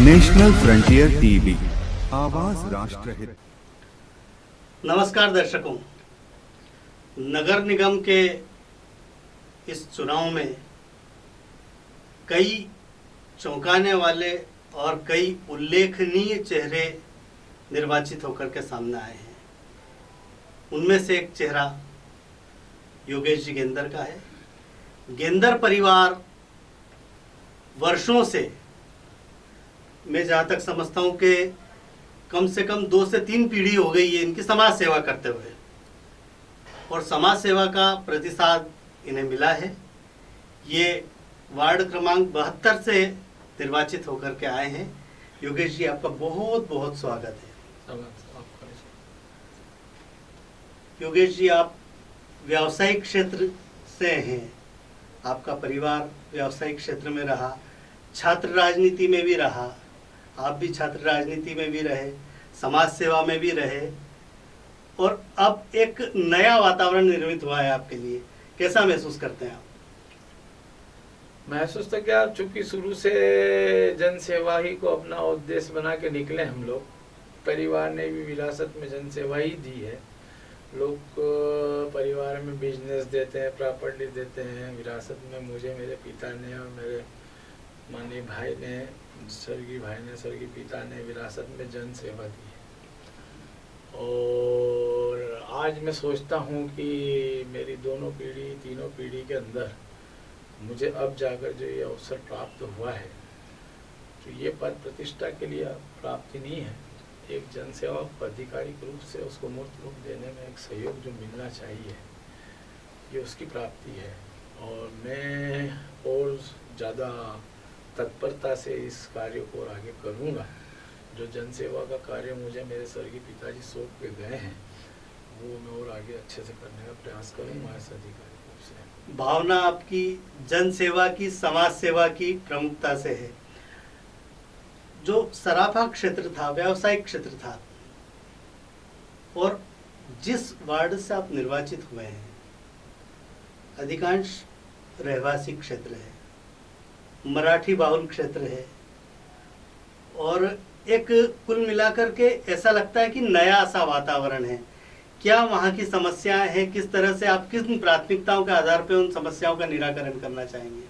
National frontier TV, आवाज राष्ट्रहित। नमस्कार दर्शकों, नगर निगम के इस चुनाव में कई चौंकाने वाले और कई उल्लेखनीय चेहरे निर्वाचित होकर के सामने आए हैं। उनमें से एक चेहरा योगेश जी गेंदर का है। गेंदर परिवार वर्षों से, मैं जहाँ तक समझता हूँ कि कम से कम 2 से 3 पीढ़ी हो गई है इनकी समाज सेवा करते हुए, और समाज सेवा का प्रतिसाद इन्हें मिला है। ये वार्ड क्रमांक 72 से निर्वाचित होकर के आए हैं। योगेश जी, आपका बहुत बहुत स्वागत है। योगेश जी, आप व्यावसायिक क्षेत्र से हैं, आपका परिवार व्यावसायिक क्षेत्र में रहा, छात्र राजनीति में भी रहा, आप भी छात्र राजनीति में भी रहे, समाज सेवा में भी रहे, और अब एक नया वातावरण निर्मित हुआ है आपके लिए। कैसा महसूस करते हैं आप? महसूस तो क्या, चूंकि शुरू से जन सेवा ही को अपना उद्देश्य बना के निकले हम लोग। परिवार ने भी विरासत में जन सेवा ही दी है। लोग परिवार में बिजनेस देते हैं, प्रॉपर्टी देते हैं। विरासत में मुझे मेरे पिता ने और मेरे माननीय भाई ने, स्वर्गीय पिता ने विरासत में जन सेवा दी है। और आज मैं सोचता हूँ कि मेरी तीनों पीढ़ी के अंदर मुझे अब जाकर जो ये अवसर प्राप्त हुआ है, तो ये पद प्रतिष्ठा के लिए प्राप्ति नहीं है। एक जन सेवा को आधिकारिक रूप से उसको मूर्त रूप देने में एक सहयोग जो मिलना चाहिए, ये उसकी प्राप्ति है। और मैं और ज़्यादा तत्परता से इस कार्य को और आगे करूँगा। जो जन सेवा का कार्य मुझे मेरे स्वर्गीय पिताजी सौंप के गए हैं, वो मैं और आगे अच्छे से करने का प्रयास करूँगा इस आधिकारिक रूप से। भावना आपकी जन सेवा की, समाज सेवा की प्रमुखता से है। जो सराफा क्षेत्र था, व्यावसायिक क्षेत्र था, और जिस वार्ड से आप निर्वाचित हुए हैं, अधिकांश रहवासी क्षेत्र है, मराठी बाहुल क्षेत्र है, और एक कुल मिलाकर के ऐसा लगता है कि नया सा वातावरण है। क्या वहाँ की समस्याएं हैं? किस तरह से आप किस प्राथमिकताओं के आधार पर उन समस्याओं का निराकरण करना चाहेंगे?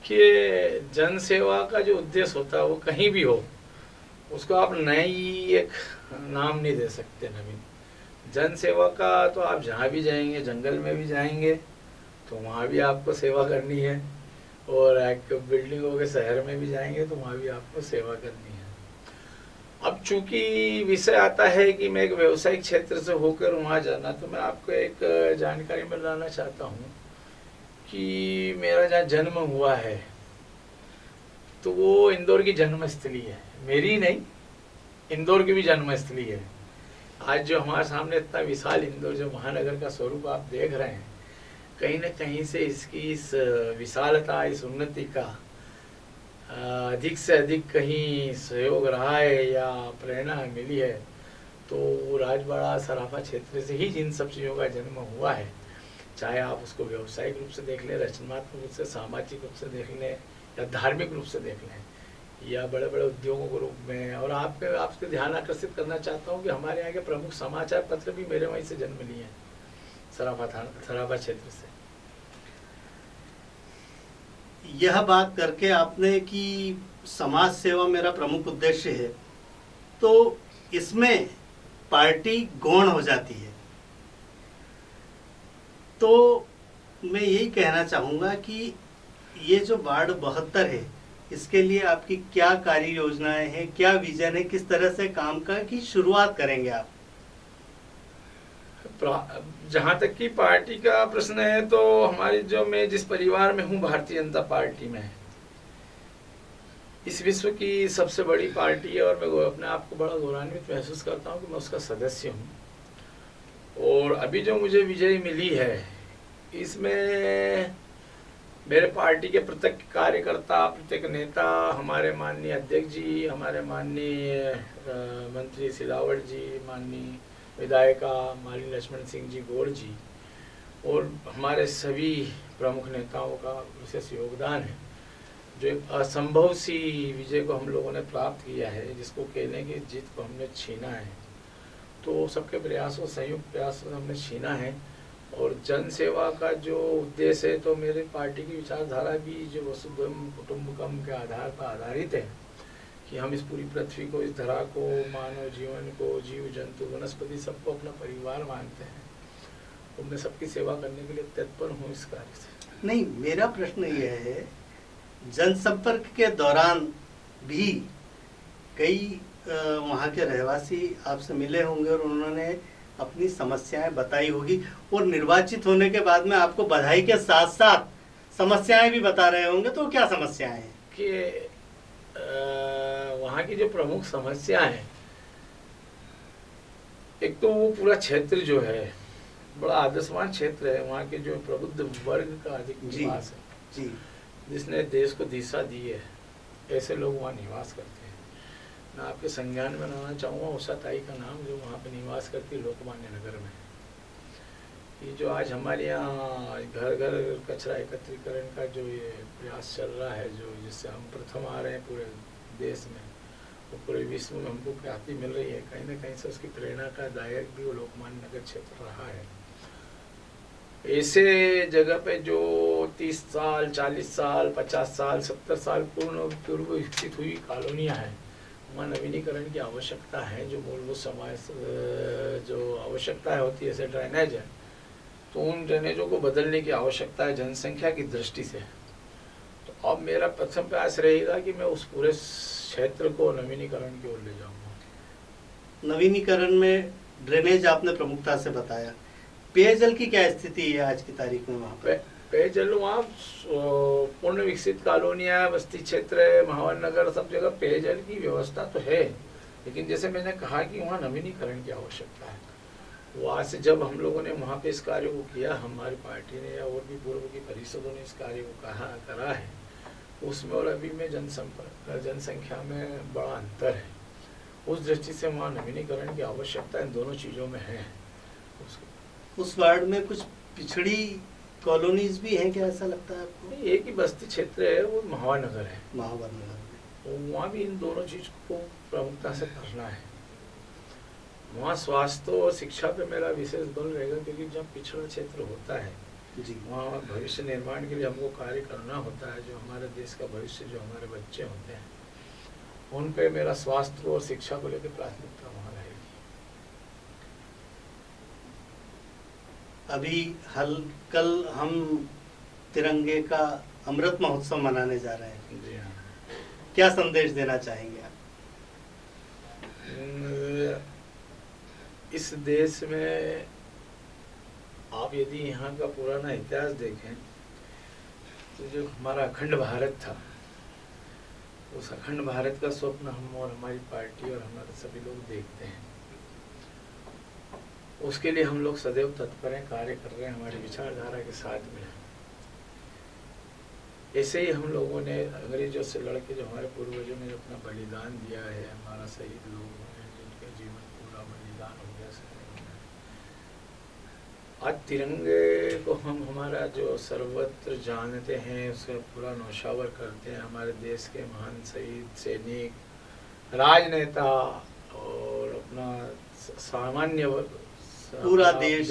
कि जन सेवा का जो उद्देश्य होता है वो कहीं भी हो, उसको आप नई एक नाम नहीं दे सकते। नवीन जन सेवा का तो आप जहाँ भी जाएंगे, जंगल में भी जाएंगे तो वहाँ भी आपको सेवा करनी है, और एक बिल्डिंगों के शहर में भी जाएंगे तो वहाँ भी आपको सेवा करनी है। अब चूंकि विषय आता है कि मैं एक व्यवसायिक क्षेत्र से होकर वहाँ जाना, तो मैं आपको एक जानकारी में लाना चाहता हूँ कि मेरा जहाँ जन्म हुआ है तो वो इंदौर की जन्मस्थली है। मेरी नहीं, इंदौर की भी जन्मस्थली है। आज जो हमारे सामने इतना विशाल इंदौर, जो महानगर का स्वरूप आप देख रहे हैं, कहीं न कहीं से इसकी इस विशालता, इस उन्नति का अधिक से अधिक कहीं सहयोग रहा है या प्रेरणा मिली है, तो राजबाड़ा सराफा क्षेत्र से ही जिन सब चीज़ों का जन्म हुआ है। चाहे आप उसको व्यावसायिक रूप से देख लें, रचनात्मक रूप से, सामाजिक रूप से देख लें, या धार्मिक रूप से देख लें, या बड़े बड़े उद्योगों के रूप में। और आपके ध्यान आकर्षित करना चाहता हूँ कि हमारे यहाँ के प्रमुख समाचार पत्र भी मेरे वहीं से जन्म लिए हैं, सराफा क्षेत्र से। यह बात करके आपने कि समाज सेवा मेरा प्रमुख उद्देश्य है, तो इसमें पार्टी गौण हो जाती है। तो मैं यही कहना चाहूँगा कि ये जो वार्ड 72 है, इसके लिए आपकी क्या कार्य योजनाएं हैं, क्या विजन है, किस तरह से काम का की शुरुआत करेंगे आप? जहाँ तक कि पार्टी का प्रश्न है, तो हमारी जो, मैं जिस परिवार में हूँ, भारतीय जनता पार्टी में है, इस विश्व की सबसे बड़ी पार्टी है, और मैं अपने आप को बड़ा गौरवान्वित महसूस करता हूँ कि मैं उसका सदस्य हूँ। और अभी जो मुझे विजय मिली है, इसमें मेरे पार्टी के प्रत्येक कार्यकर्ता, प्रत्येक नेता, हमारे माननीय अध्यक्ष जी, हमारे माननीय मंत्री सिलावट जी, माननीय विधायिका मालिनी लक्ष्मण सिंह जी गौर जी, और हमारे सभी प्रमुख नेताओं का विशेष योगदान है। जो एक असंभव सी विजय को हम लोगों ने प्राप्त किया है, जिसको कहने की जीत को हमने छीना है, तो सबके प्रयासों, संयुक्त प्रयासों से हमने छीना है। और जन सेवा का जो उद्देश्य है, तो मेरे पार्टी की विचारधारा भी जो वसुधैव कुटुंबकम के आधार पर आधारित है कि हम इस पूरी पृथ्वी को, इस धरा को, मानव जीवन को, जीव जंतु वनस्पति सबको अपना परिवार मानते हैं। तो मैं सबकी सेवा करने के लिए तत्पर हूँ इस कार्य से। नहीं, मेरा प्रश्न यह है, जनसंपर्क के दौरान भी कई वहाँ के रहवासी आपसे मिले होंगे और उन्होंने अपनी समस्याएं बताई होगी, और निर्वाचित होने के बाद में आपको बधाई के साथ साथ समस्याएं भी बता रहे होंगे। तो क्या समस्याएं हैं? कि वहाँ की जो प्रमुख समस्या है, एक तो वो पूरा क्षेत्र जो है बड़ा आदर्शवान क्षेत्र है, वहाँ के जो प्रबुद्ध वर्ग का अधिक निवास है जी, जिसने देश को दिशा दी है, ऐसे लोग वहाँ निवास करते हैं। मैं आपके संज्ञान में लाना चाहूँगा उषा ताई का नाम, जो वहाँ पे निवास करती है लोकमान्य नगर में। ये जो आज हमारे यहाँ घर घर कचरा एकत्रीकरण का जो ये प्रयास चल रहा है, जो जिससे हम प्रथम आ रहे हैं पूरे देश में, वो पूरे विश्व में हमको ख्याति मिल रही है, कहीं न कहीं से उसकी प्रेरणा का दायक भी वो लोकमान्य नगर क्षेत्र रहा है। ऐसे जगह पे जो 30 साल, 40 साल, 50 साल, 70 साल पूर्व विकसित हुई कॉलोनियाँ हैं, वहाँ नवीनीकरण की आवश्यकता है। जो मूलभूत समाज जो आवश्यकताएं होती है, जैसे ड्रेनेज है, तो उन ड्रेनेजों को बदलने की आवश्यकता है जनसंख्या की दृष्टि से। तो अब मेरा प्रथम प्रयास रहेगा कि मैं उस पूरे क्षेत्र को नवीनीकरण की ओर ले जाऊँगा। नवीनीकरण में ड्रेनेज आपने प्रमुखता से बताया, पेयजल की क्या स्थिति है आज की तारीख में वहाँ पे? पेयजल वहाँ पूर्ण विकसित कॉलोनियाँ, बस्ती क्षेत्र है, महावन नगर, सब जगह पेयजल की व्यवस्था तो है, लेकिन जैसे मैंने कहा कि वहाँ नवीनीकरण की आवश्यकता है। वहाँ से जब हम लोगों ने वहाँ पे इस कार्य को किया, हमारी पार्टी ने या और भी पूर्व की परिषदों ने इस कार्य को करा है, उसमें और अभी में जनसंख्या में बड़ा अंतर है। उस दृष्टि से वहाँ नवीनीकरण की आवश्यकता इन दोनों चीज़ों में है। उस वार्ड में कुछ पिछड़ी कॉलोनीज भी हैं क्या, ऐसा लगता है आपको? एक ही बस्ती क्षेत्र है, वो महावन नगर है। महावन नगर तो वहाँ भी इन दोनों चीज़ को प्रमुखता से करना है। वहाँ स्वास्थ्य और शिक्षा पे मेरा विशेष बल रहेगा, क्योंकि जब पिछड़ा क्षेत्र होता है जी, वहाँ भविष्य निर्माण के लिए हमको कार्य करना होता है। जो हमारे देश का भविष्य, जो हमारे बच्चे होते हैं, उन पे मेरा स्वास्थ्य और शिक्षा को लेकर प्राथमिकता वहाँ रहेगी। अभी कल हम तिरंगे का अमृत महोत्सव मनाने जा रहे हैं। जी हाँ। क्या संदेश देना चाहेंगे आप? इस देश में आप यदि यहाँ का पुराना इतिहास देखें, तो जो हमारा अखंड भारत था, उस अखंड भारत का स्वप्न हम और हमारी पार्टी और हमारे सभी लोग देखते हैं। उसके लिए हम लोग सदैव तत्पर हैं, कार्य कर रहे हैं, हमारी विचारधारा के साथ में। ऐसे ही हम लोगों ने अंग्रेजों से लड़के, जो हमारे पूर्वजों ने अपना बलिदान दिया है, हमारा शहीद लोग हैं जिनका जीवन पूरा बलिदान हो गया शहीद में। आज तिरंगे को हम हमारा जो सर्वत्र जानते हैं, उसका पूरा नौशावर करते हैं। हमारे देश के महान शहीद, सैनिक, राजनेता और अपना सामान्य पूरा देश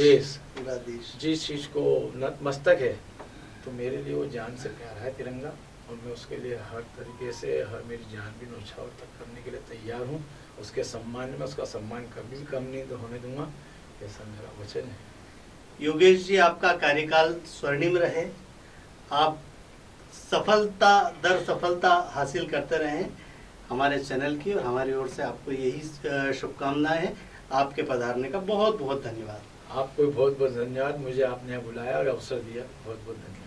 जिस चीज़ को नतमस्तक है, तो मेरे लिए वो जान से प्यारा है तिरंगा, और मैं उसके लिए हर तरीके से मेरी जान भी न्यौछावर तक करने के लिए तैयार हूँ। उसके सम्मान में, उसका सम्मान कभी भी कम नहीं होने दूंगा, ऐसा मेरा वचन है। योगेश जी, आपका कार्यकाल स्वर्णिम रहे, आप सफलता दर सफलता हासिल करते रहें। हमारे चैनल की और हमारी ओर से आपको यही शुभकामनाएं हैं। आपके पधारने का बहुत बहुत धन्यवाद। आपको बहुत बहुत धन्यवाद, मुझे आपने बुलाया और अवसर दिया, बहुत बहुत धन्यवाद।